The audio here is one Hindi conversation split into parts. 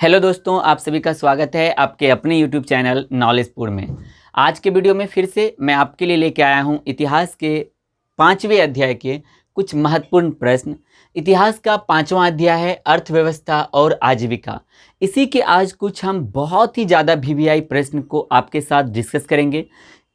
हेलो दोस्तों, आप सभी का स्वागत है आपके अपने यूट्यूब चैनल नॉलेजपुर में। आज के वीडियो में फिर से मैं आपके लिए लेके आया हूं इतिहास के 5वें अध्याय के कुछ महत्वपूर्ण प्रश्न। इतिहास का 5वां अध्याय है अर्थव्यवस्था और आजीविका। इसी के आज कुछ हम बहुत ही ज़्यादा वीवीआई प्रश्न को आपके साथ डिस्कस करेंगे।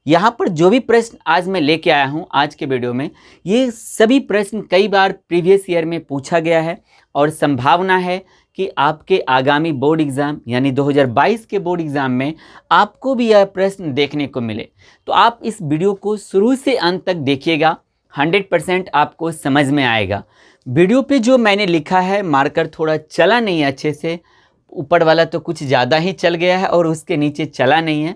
यहाँ पर जो भी प्रश्न आज मैं लेके आया हूँ आज के वीडियो में, ये सभी प्रश्न कई बार प्रीवियस ईयर में पूछा गया है और संभावना है कि आपके आगामी बोर्ड एग्ज़ाम यानी 2022 के बोर्ड एग्ज़ाम में आपको भी यह प्रश्न देखने को मिले। तो आप इस वीडियो को शुरू से अंत तक देखिएगा, 100% आपको समझ में आएगा। वीडियो पे जो मैंने लिखा है मार्कर थोड़ा चला नहीं है अच्छे से, ऊपर वाला तो कुछ ज़्यादा ही चल गया है और उसके नीचे चला नहीं है,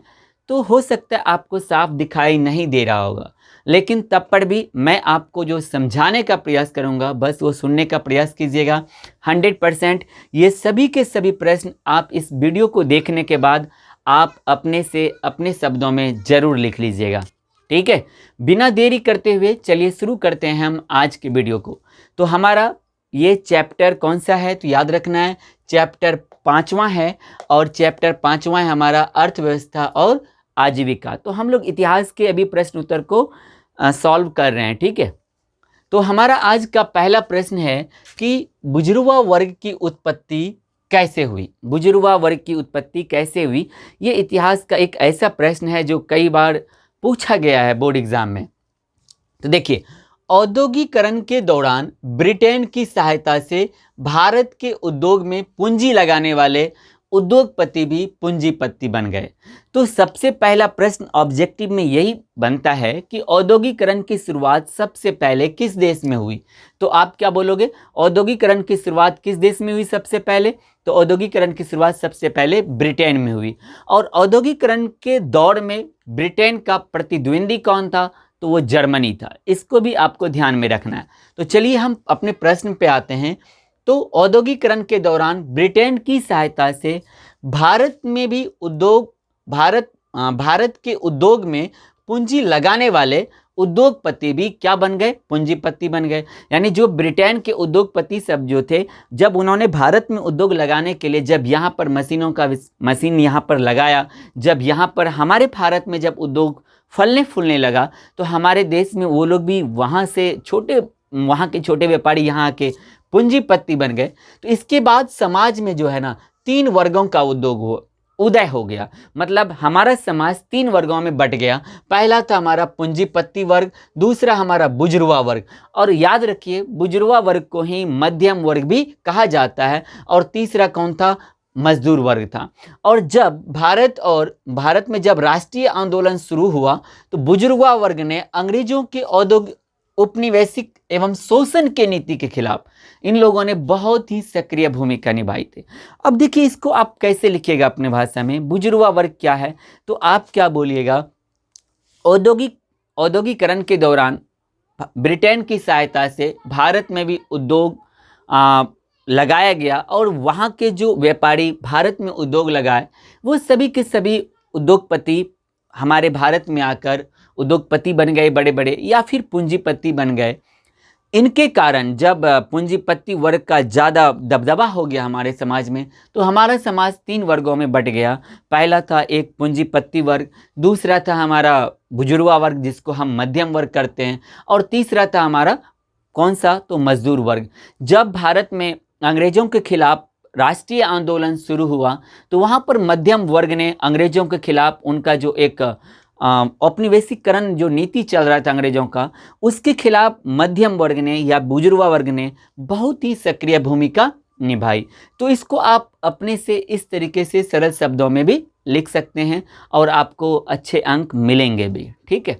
तो हो सकता है आपको साफ दिखाई नहीं दे रहा होगा, लेकिन तब पर भी मैं आपको जो समझाने का प्रयास करूंगा बस वो सुनने का प्रयास कीजिएगा। 100% ये सभी के सभी प्रश्न आप इस वीडियो को देखने के बाद आप अपने से अपने शब्दों में ज़रूर लिख लीजिएगा, ठीक है। बिना देरी करते हुए चलिए शुरू करते हैं हम आज के वीडियो को। तो हमारा ये चैप्टर कौन सा है तो याद रखना है, चैप्टर 5वां है और चैप्टर 5वां है हमारा अर्थव्यवस्था और आजीविका। तो हम लोग इतिहास के अभी प्रश्न उत्तर को सॉल्व कर रहे हैं, ठीक है। तो हमारा आज का पहला प्रश्न है कि बुजुर्वा वर्ग की उत्पत्ति कैसे हुई। बुजुर्वा वर्ग की उत्पत्ति कैसे हुई, ये इतिहास का एक ऐसा प्रश्न है जो कई बार पूछा गया है बोर्ड एग्जाम में। तो देखिए, औद्योगिकरण के दौरान ब्रिटेन की सहायता से भारत के उद्योग में पूंजी लगाने वाले उद्योगपति भी पूंजीपति बन गए। तो सबसे पहला प्रश्न ऑब्जेक्टिव में यही बनता है कि औद्योगिकरण की शुरुआत सबसे पहले किस देश में हुई। तो आप क्या बोलोगे, औद्योगिकरण की शुरुआत किस देश में हुई सबसे पहले? तो औद्योगिकरण की शुरुआत सबसे पहले ब्रिटेन में हुई। और औद्योगिकरण के दौर में ब्रिटेन का प्रतिद्वंदी कौन था? तो वो जर्मनी था। इसको भी आपको ध्यान में रखना है। तो चलिए हम अपने प्रश्न पे आते हैं। तो औद्योगिकरण के दौरान ब्रिटेन की सहायता से भारत में भी भारत के उद्योग में पूंजी लगाने वाले उद्योगपति भी क्या बन गए? पूंजीपति बन गए। यानी जो ब्रिटेन के उद्योगपति सब जो थे, जब उन्होंने भारत में उद्योग लगाने के लिए जब यहाँ पर मशीन यहाँ पर लगाया, जब यहाँ पर हमारे भारत में जब उद्योग फलने फूलने लगा, तो हमारे देश में वो लोग भी वहाँ के छोटे व्यापारी यहाँ के पूंजीपति बन गए। तो इसके बाद समाज में जो है ना 3 वर्गों का उदय हो गया। मतलब हमारा समाज 3 वर्गों में बट गया। पहला था हमारा पूंजीपति वर्ग, दूसरा हमारा बुजुर्वा वर्ग, और याद रखिए बुजुर्वा वर्ग को ही मध्यम वर्ग भी कहा जाता है, और तीसरा कौन था? मजदूर वर्ग था। और जब भारत में जब राष्ट्रीय आंदोलन शुरू हुआ तो बुजुर्गा वर्ग ने अंग्रेजों के औपनिवेशिक एवं शोषण के नीति के खिलाफ इन लोगों ने बहुत ही सक्रिय भूमिका निभाई थी। अब देखिए, इसको आप कैसे लिखिएगा अपने भाषा में, बुजुर्गा वर्ग क्या है? तो आप क्या बोलिएगा, औद्योगिकरण के दौरान ब्रिटेन की सहायता से भारत में भी उद्योग लगाया गया, और वहाँ के जो व्यापारी भारत में उद्योग लगाए वो सभी के सभी उद्योगपति हमारे भारत में आकर उद्योगपति बन गए, बड़े बड़े, या फिर पूंजीपति बन गए। इनके कारण जब पूंजीपति वर्ग का ज़्यादा दबदबा हो गया हमारे समाज में, तो हमारा समाज 3 वर्गों में बट गया। पहला था एक पूंजीपति वर्ग, दूसरा था हमारा बुजुर्गा वर्ग जिसको हम मध्यम वर्ग करते हैं, और तीसरा था हमारा कौन सा? तो मजदूर वर्ग। जब भारत में अंग्रेजों के खिलाफ राष्ट्रीय आंदोलन शुरू हुआ तो वहाँ पर मध्यम वर्ग ने अंग्रेजों के खिलाफ उनका जो एक औपनिवेशिकरण जो नीति चल रहा था अंग्रेजों का, उसके खिलाफ मध्यम वर्ग ने या बुजुर्गा वर्ग ने बहुत ही सक्रिय भूमिका निभाई। तो इसको आप अपने से इस तरीके से सरल शब्दों में भी लिख सकते हैं और आपको अच्छे अंक मिलेंगे भी, ठीक है।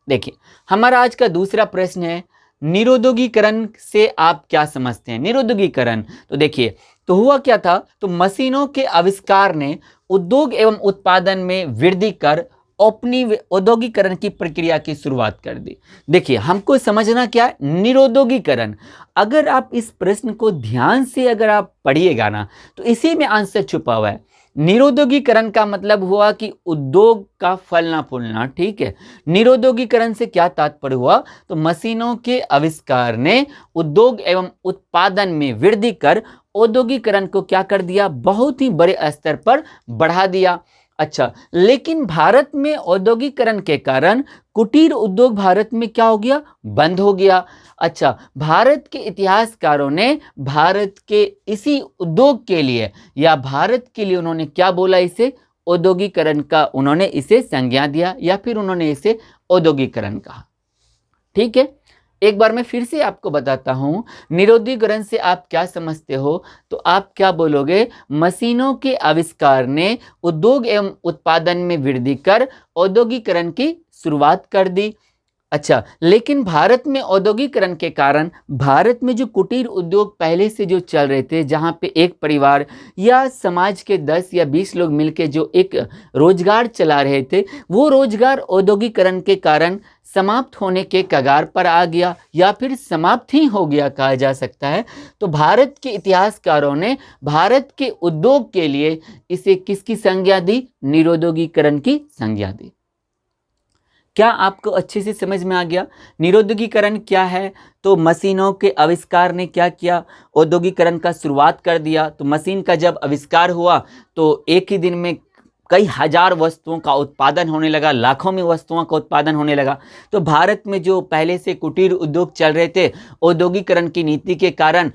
देखिए, हमारा आज का दूसरा प्रश्न है, निरुद्योगीकरण से आप क्या समझते हैं? निरुद्योगीकरण, तो देखिए, तो हुआ क्या था? तो मशीनों के आविष्कार ने उद्योग एवं उत्पादन में वृद्धि कर औद्योगिकरण की प्रक्रिया की शुरुआत कर दी। देखिए, हमको समझना क्या है निरुद्योगीकरण। अगर आप इस प्रश्न को ध्यान से अगर आप पढ़िएगा ना, तो इसी में आंसर छुपा हुआ है। निरुद्योगीकरण का मतलब हुआ कि उद्योग का फलना फूलना, ठीक है। निरुद्योगीकरण से क्या तात्पर्य हुआ? तो मशीनों के आविष्कार ने उद्योग एवं उत्पादन में वृद्धि कर औद्योगिकरण को क्या कर दिया, बहुत ही बड़े स्तर पर बढ़ा दिया। अच्छा, लेकिन भारत में औद्योगिकरण के कारण कुटीर उद्योग भारत में क्या हो गया, बंद हो गया। अच्छा, भारत के इतिहासकारों ने भारत के इसी उद्योग के लिए या भारत के लिए उन्होंने क्या बोला, इसे औद्योगिकरण का उन्होंने इसे संज्ञा दिया या फिर उन्होंने इसे औद्योगिकरण कहा। ठीक है, एक बार मैं फिर से आपको बताता हूं, निरोधीकरण से आप क्या समझते हो, तो आप क्या बोलोगे, मशीनों के आविष्कार ने उद्योग एवं उत्पादन में वृद्धि कर औद्योगिकरण की शुरुआत कर दी। अच्छा, लेकिन भारत में औद्योगिकरण के कारण भारत में जो कुटीर उद्योग पहले से जो चल रहे थे, जहां पे एक परिवार या समाज के 10 या 20 लोग मिलकर जो एक रोजगार चला रहे थे, वो रोजगार औद्योगिकरण के कारण समाप्त होने के कगार पर आ गया या फिर समाप्त ही हो गया कहा जा सकता है। तो भारत के इतिहासकारों ने भारत के उद्योग के लिए इसे किसकी संज्ञा दी, निरोधोगीकरण की संज्ञा दी। क्या आपको अच्छे से समझ में आ गया निरोधीकरण क्या है? तो मशीनों के आविष्कार ने क्या किया, औद्योगिकरण का शुरुआत कर दिया। तो मशीन का जब आविष्कार हुआ तो एक ही दिन में कई हजार वस्तुओं का उत्पादन होने लगा, लाखों में वस्तुओं का उत्पादन होने लगा। तो भारत में जो पहले से कुटीर उद्योग चल रहे थे, औद्योगिकरण की नीति के कारण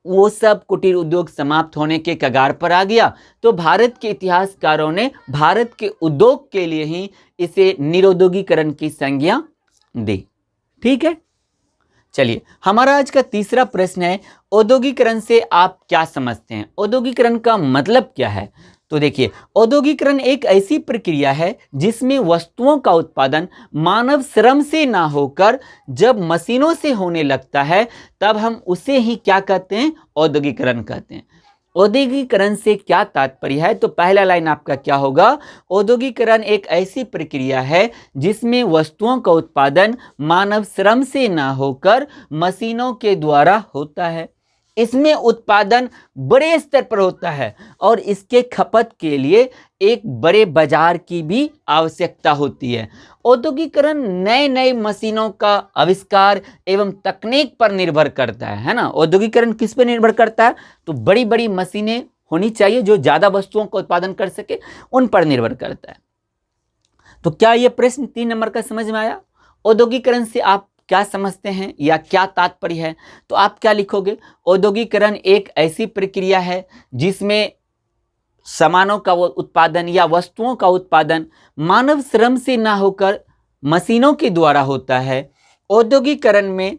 वो सब कुटीर उद्योग समाप्त होने के कगार पर आ गया। तो भारत के इतिहासकारों ने भारत के उद्योग के लिए ही इसे निरोधोगीकरण की संज्ञा दी। ठीक है, चलिए हमारा आज का तीसरा प्रश्न है, औद्योगिकरण से आप क्या समझते हैं, औद्योगिकरण का मतलब क्या है? तो देखिए, औद्योगिकरण एक ऐसी प्रक्रिया है जिसमें वस्तुओं का उत्पादन मानव श्रम से ना होकर जब मशीनों से होने लगता है, तब हम उसे ही क्या कहते हैं, औद्योगिकरण कहते हैं। औद्योगिकरण से क्या तात्पर्य है? तो पहला लाइन आपका क्या होगा, औद्योगिकरण एक ऐसी प्रक्रिया है जिसमें वस्तुओं का उत्पादन मानव श्रम से ना होकर मशीनों के द्वारा होता है। इसमें उत्पादन बड़े स्तर पर होता है और इसके खपत के लिए एक बड़े बाजार की भी आवश्यकता होती है। औद्योगिकरण नए नए मशीनों का आविष्कार एवं तकनीक पर निर्भर करता है ना। औद्योगिकरण किस पर निर्भर करता है? तो बड़ी बड़ी मशीनें होनी चाहिए जो ज्यादा वस्तुओं का उत्पादन कर सके, उन पर निर्भर करता है। तो क्या यह प्रश्न 3 नंबर का समझ में आया? औद्योगिकरण से आप क्या समझते हैं या क्या तात्पर्य है? तो आप क्या लिखोगे, औद्योगिकरण एक ऐसी प्रक्रिया है जिसमें सामानों का उत्पादन या वस्तुओं का उत्पादन मानव श्रम से ना होकर मशीनों के द्वारा होता है। औद्योगिकरण में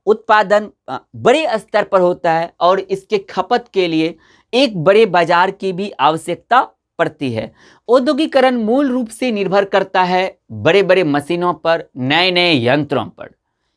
उत्पादन बड़े स्तर पर होता है और इसके खपत के लिए एक बड़े बाजार की भी आवश्यकता पड़ती है। औद्योगिकरण मूल रूप से निर्भर करता है बड़े बड़े मशीनों पर, नए नए यंत्रों पर।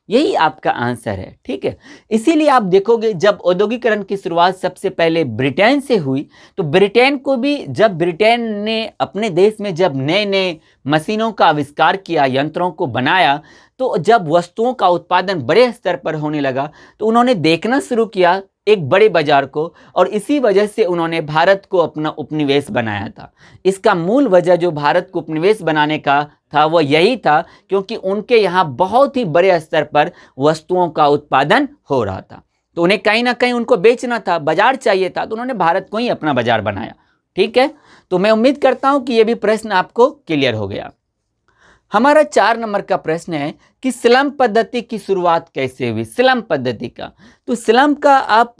यही आपका आंसर है। ठीक है, इसीलिए आप देखोगे जब औद्योगिकरण की शुरुआत सबसे पहले ब्रिटेन से हुई, तो ब्रिटेन को भी, जब ब्रिटेन ने अपने देश में जब नए नए मशीनों का आविष्कार किया, यंत्रों को बनाया, तो जब वस्तुओं का उत्पादन बड़े स्तर पर होने लगा तो उन्होंने देखना शुरू किया एक बड़े बाजार को, और इसी वजह से उन्होंने भारत को अपना उपनिवेश बनाया था। इसका मूल वजह जो भारत को उपनिवेश बनाने का था वो यही था क्योंकि उनके यहाँ बहुत ही बड़े स्तर पर वस्तुओं का उत्पादन हो रहा था। तो उन्हें कहीं ना कहीं उनको बेचना था, बाजार चाहिए था, तो उन्होंने भारत को ही अपना बाजार बनाया। ठीक है, तो मैं उम्मीद करता हूं कि यह भी प्रश्न आपको क्लियर हो गया। हमारा 4 नंबर का प्रश्न है कि स्लम पद्धति की शुरुआत कैसे हुई? स्लम पद्धति का, तो स्लम का आप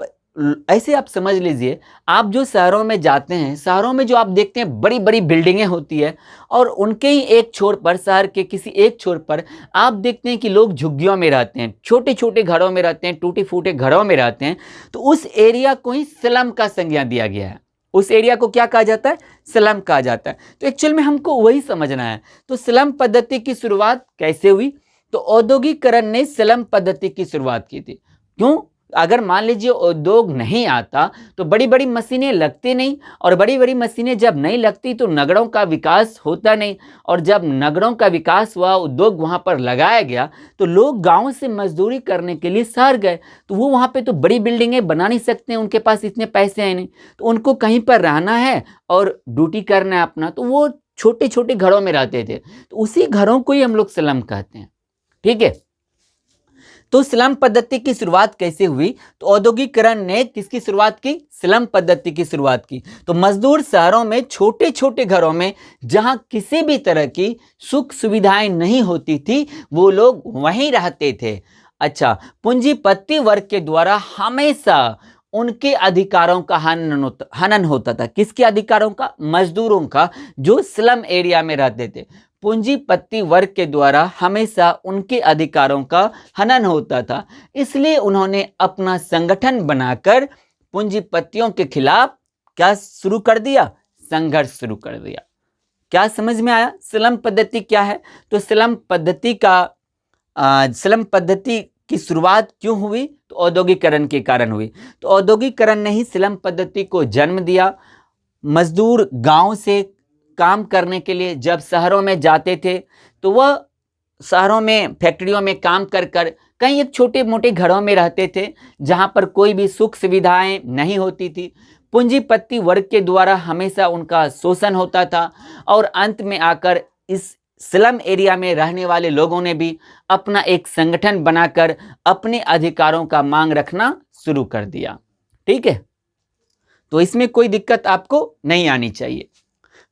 ऐसे आप समझ लीजिए, आप जो शहरों में जाते हैं, शहरों में जो आप देखते हैं बड़ी बड़ी बिल्डिंगें होती है और उनके ही एक छोर पर, शहर के किसी एक छोर पर आप देखते हैं कि लोग झुग्गियों में रहते हैं, छोटे छोटे घरों में रहते हैं, टूटे फूटे घरों में रहते हैं। तो उस एरिया को ही स्लम का संज्ञा दिया गया है। उस एरिया को क्या कहा जाता है? स्लम कहा जाता है। तो एक्चुअल में हमको वही समझना है। तो स्लम पद्धति की शुरुआत कैसे हुई? तो औद्योगिकरण ने स्लम पद्धति की शुरुआत की थी। क्यों? अगर मान लीजिए उद्योग नहीं आता तो बड़ी बड़ी मशीनें लगती नहीं, और बड़ी बड़ी मशीनें जब नहीं लगती तो नगरों का विकास होता नहीं, और जब नगरों का विकास हुआ, उद्योग वहां पर लगाया गया, तो लोग गांव से मजदूरी करने के लिए शहर गए। तो वो वहां पे तो बड़ी बिल्डिंगें बना नहीं सकते, उनके पास इतने पैसे हैं नहीं, तो उनको कहीं पर रहना है और ड्यूटी करना है अपना, तो वो छोटे छोटे घरों में रहते थे। तो उसी घरों को ही हम लोग स्लम कहते हैं। ठीक है, तो स्लम पद्धति की शुरुआत कैसे हुई? तो औद्योगिकरण ने किसकी शुरुआत की? स्लम पद्धति की शुरुआत की। तो मजदूर शहरों में छोटे छोटे घरों में जहां किसी भी तरह की सुख सुविधाएं नहीं होती थी, वो लोग वहीं रहते थे। अच्छा, पूंजीपति वर्ग के द्वारा हमेशा उनके अधिकारों का हनन होता था। किसके अधिकारों का? मजदूरों का, जो स्लम एरिया में रहते थे। पूंजीपति वर्ग के द्वारा हमेशा उनके अधिकारों का हनन होता था, इसलिए उन्होंने अपना संगठन बनाकर पूंजीपतियों के खिलाफ क्या शुरू कर दिया? संघर्ष शुरू कर दिया। क्या समझ में आया? स्लम पद्धति क्या है? तो स्लम पद्धति की शुरुआत क्यों हुई? तो औद्योगिकरण के कारण हुई। तो औद्योगिकरण ने ही स्लम पद्धति को जन्म दिया। मजदूर गांव से काम करने के लिए जब शहरों में जाते थे, तो वह शहरों में फैक्ट्रियों में काम कर कर कहीं एक छोटे मोटे घरों में रहते थे, जहां पर कोई भी सुख सुविधाएं नहीं होती थी। पूंजीपति वर्ग के द्वारा हमेशा उनका शोषण होता था, और अंत में आकर इस स्लम एरिया में रहने वाले लोगों ने भी अपना एक संगठन बनाकर अपने अधिकारों का मांग रखना शुरू कर दिया। ठीक है, तो इसमें कोई दिक्कत आपको नहीं आनी चाहिए।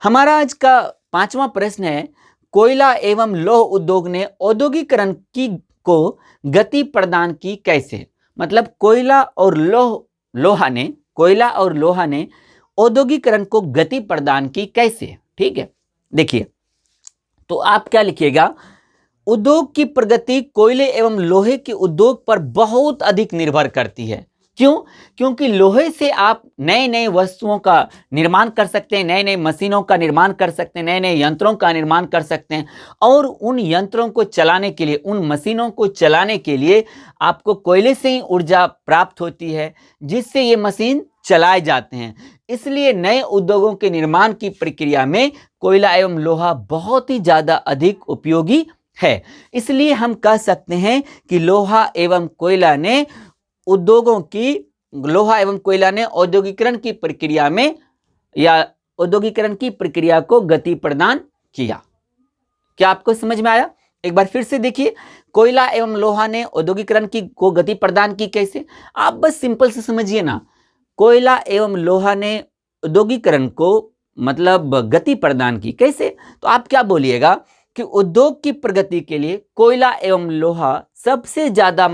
हमारा आज का 5वां प्रश्न है, कोयला एवं लौह उद्योग ने औद्योगिकरण को गति प्रदान की कैसे? मतलब कोयला और लोहा ने औद्योगिकरण को गति प्रदान की कैसे? ठीक है, देखिए, तो आप क्या लिखिएगा? उद्योग की प्रगति कोयले एवं लोहे के उद्योग पर बहुत अधिक निर्भर करती है। क्यों? क्योंकि लोहे से आप नए नए वस्तुओं का निर्माण कर सकते हैं, नए नए मशीनों का निर्माण कर सकते हैं, नए नए यंत्रों का निर्माण कर सकते हैं, और उन यंत्रों को चलाने के लिए, उन मशीनों को चलाने के लिए आपको कोयले से ही ऊर्जा प्राप्त होती है, जिससे ये मशीन चलाए जाते हैं। इसलिए नए उद्योगों के निर्माण की प्रक्रिया में कोयला एवं लोहा बहुत ही ज्यादा अधिक उपयोगी है। इसलिए हम कह सकते हैं कि लोहा एवं कोयला ने औद्योगिकरण की प्रक्रिया में या औद्योगिकरण की प्रक्रिया को गति प्रदान किया। क्या आपको समझ में आया? एक बार फिर से देखिए, कोयला एवं लोहा ने औद्योगिकरण को गति प्रदान की कैसे? आप बस सिंपल से समझिए ना, कोयला एवं लोहा ने औद्योगिकरण को मतलब गति प्रदान की कैसे? तो आप क्या बोलिएगा कि उद्योग की प्रगति के लिए कोयला एवं लोहा सबसे ज्यादा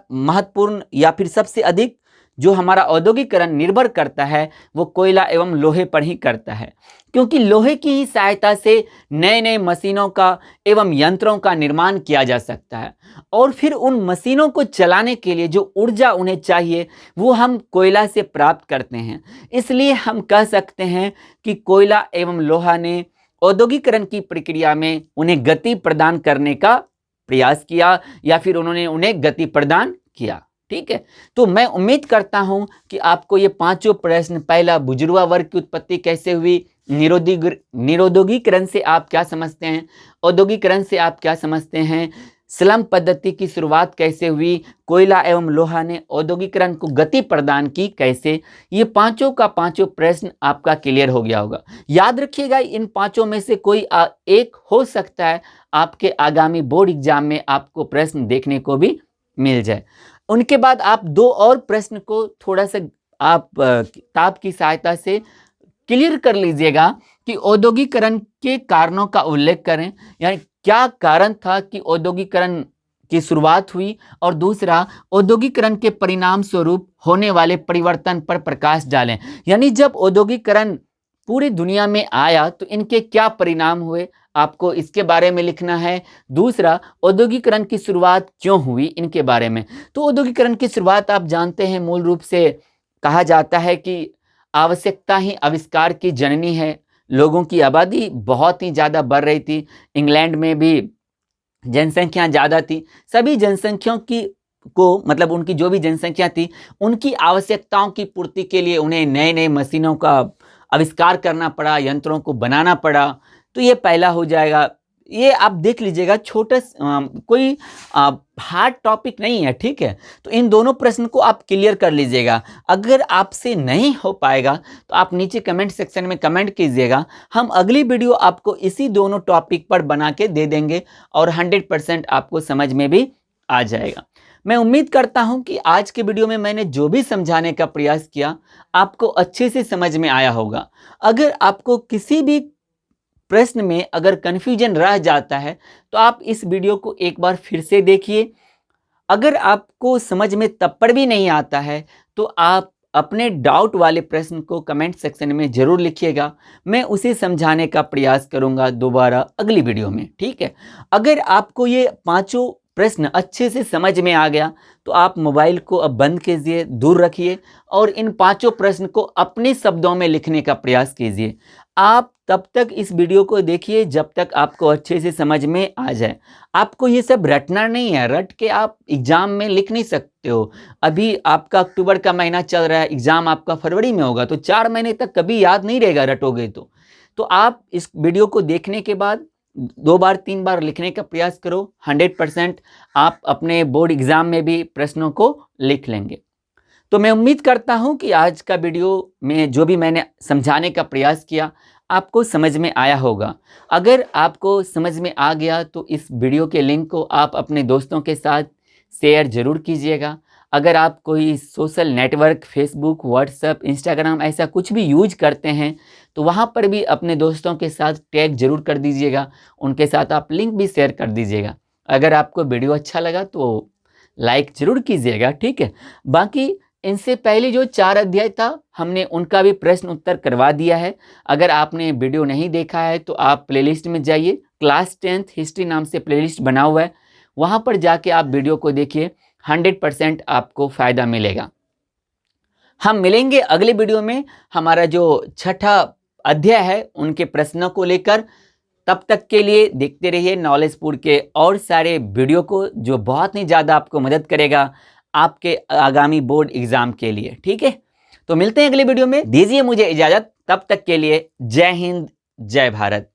महत्वपूर्ण या फिर सबसे अधिक जो हमारा औद्योगिकरण निर्भर करता है, वो कोयला एवं लोहे पर ही करता है। क्योंकि लोहे की ही सहायता से नए नए मशीनों का एवं यंत्रों का निर्माण किया जा सकता है, और फिर उन मशीनों को चलाने के लिए जो ऊर्जा उन्हें चाहिए, वो हम कोयला से प्राप्त करते हैं। इसलिए हम कह सकते हैं कि कोयला एवं लोहा ने औद्योगिकरण की प्रक्रिया में उन्हें गति प्रदान करने का प्रयास किया, या फिर उन्होंने उन्हें गति प्रदान किया। ठीक है, तो मैं उम्मीद करता हूं कि आपको ये 5 प्रश्न, पहला बुजुर्ग वर्ग की उत्पत्ति कैसे हुई, निरोद्योगीकरण से आप क्या समझते हैं, औद्योगिकरण से आप क्या समझते हैं, स्लम पद्धति की शुरुआत कैसे हुई, कोयला एवं लोहा ने औद्योगिकरण को गति प्रदान की कैसे, ये 5 का 5 प्रश्न आपका क्लियर हो गया होगा। याद रखिएगा, इन 5 में से कोई एक हो सकता है आपके आगामी बोर्ड एग्जाम में आपको प्रश्न देखने को भी मिल जाए। उनके बाद आप 2 और प्रश्न को थोड़ा सा आप किताब की सहायता से क्लियर कर लीजिएगा कि औद्योगिकरण के कारणों का उल्लेख करें, यानी क्या कारण था कि औद्योगिकरण की शुरुआत हुई, और दूसरा औद्योगिकरण के परिणाम स्वरूप होने वाले परिवर्तन पर प्रकाश डालें। यानी जब औद्योगिकरण पूरी दुनिया में आया तो इनके क्या परिणाम हुए, आपको इसके बारे में लिखना है। दूसरा, औद्योगिकरण की शुरुआत क्यों हुई, इनके बारे में। तो औद्योगिकरण की शुरुआत आप जानते हैं, मूल रूप से कहा जाता है कि आवश्यकता ही आविष्कार की जननी है। लोगों की आबादी बहुत ही ज़्यादा बढ़ रही थी, इंग्लैंड में भी जनसंख्या ज़्यादा थी। सभी जनसंख्याओं को मतलब उनकी जो भी जनसंख्या थी, उनकी आवश्यकताओं की पूर्ति के लिए उन्हें नए नए मशीनों का आविष्कार करना पड़ा, यंत्रों को बनाना पड़ा। तो ये पहला हो जाएगा। ये आप देख लीजिएगा, छोटा कोई हार्ड टॉपिक नहीं है, ठीक है। तो इन दोनों प्रश्न को आप क्लियर कर लीजिएगा। अगर आपसे नहीं हो पाएगा तो आप नीचे कमेंट सेक्शन में कमेंट कीजिएगा, हम अगली वीडियो आपको इसी दोनों टॉपिक पर बना के दे देंगे और 100% आपको समझ में भी आ जाएगा। मैं उम्मीद करता हूं कि आज के वीडियो में मैंने जो भी समझाने का प्रयास किया आपको अच्छे से समझ में आया होगा। अगर आपको किसी भी प्रश्न में अगर कन्फ्यूजन रह जाता है तो आप इस वीडियो को एक बार फिर से देखिए। अगर आपको समझ में तब पर भी नहीं आता है तो आप अपने डाउट वाले प्रश्न को कमेंट सेक्शन में जरूर लिखिएगा, मैं उसे समझाने का प्रयास करूंगा दोबारा अगली वीडियो में, ठीक है। अगर आपको ये पांचों प्रश्न अच्छे से समझ में आ गया तो आप मोबाइल को अब बंद कीजिए, दूर रखिए और इन पांचों प्रश्न को अपने शब्दों में लिखने का प्रयास कीजिए। आप तब तक इस वीडियो को देखिए जब तक आपको अच्छे से समझ में आ जाए। आपको ये सब रटना नहीं है, रट के आप एग्जाम में लिख नहीं सकते हो। अभी आपका अक्टूबर का महीना चल रहा है, एग्जाम आपका फरवरी में होगा, तो 4 महीने तक कभी याद नहीं रहेगा रटोगे तो आप इस वीडियो को देखने के बाद 2 बार 3 बार लिखने का प्रयास करो, 100% आप अपने बोर्ड एग्जाम में भी प्रश्नों को लिख लेंगे। तो मैं उम्मीद करता हूं कि आज का वीडियो में जो भी मैंने समझाने का प्रयास किया आपको समझ में आया होगा। अगर आपको समझ में आ गया तो इस वीडियो के लिंक को आप अपने दोस्तों के साथ शेयर जरूर कीजिएगा। अगर आप कोई social network Facebook, WhatsApp, Instagram ऐसा कुछ भी यूज करते हैं तो वहाँ पर भी अपने दोस्तों के साथ टैग जरूर कर दीजिएगा, उनके साथ आप लिंक भी शेयर कर दीजिएगा। अगर आपको वीडियो अच्छा लगा तो लाइक जरूर कीजिएगा, ठीक है। बाकी इनसे पहले जो 4 अध्याय था हमने उनका भी प्रश्न उत्तर करवा दिया है। अगर आपने वीडियो नहीं देखा है तो आप प्लेलिस्ट में जाइए, क्लास 10th हिस्ट्री नाम से प्लेलिस्ट बना हुआ है, वहाँ पर जाके आप वीडियो को देखिए, 100% आपको फ़ायदा मिलेगा। हम मिलेंगे अगले वीडियो में हमारा जो 6ठा अध्याय है उनके प्रश्नों को लेकर। तब तक के लिए देखते रहिए नॉलेजपुर के और सारे वीडियो को, जो बहुत ही ज़्यादा आपको मदद करेगा आपके आगामी बोर्ड एग्जाम के लिए, ठीक है। तो मिलते हैं अगले वीडियो में, दीजिए मुझे इजाज़त, तब तक के लिए जय हिंद, जय भारत।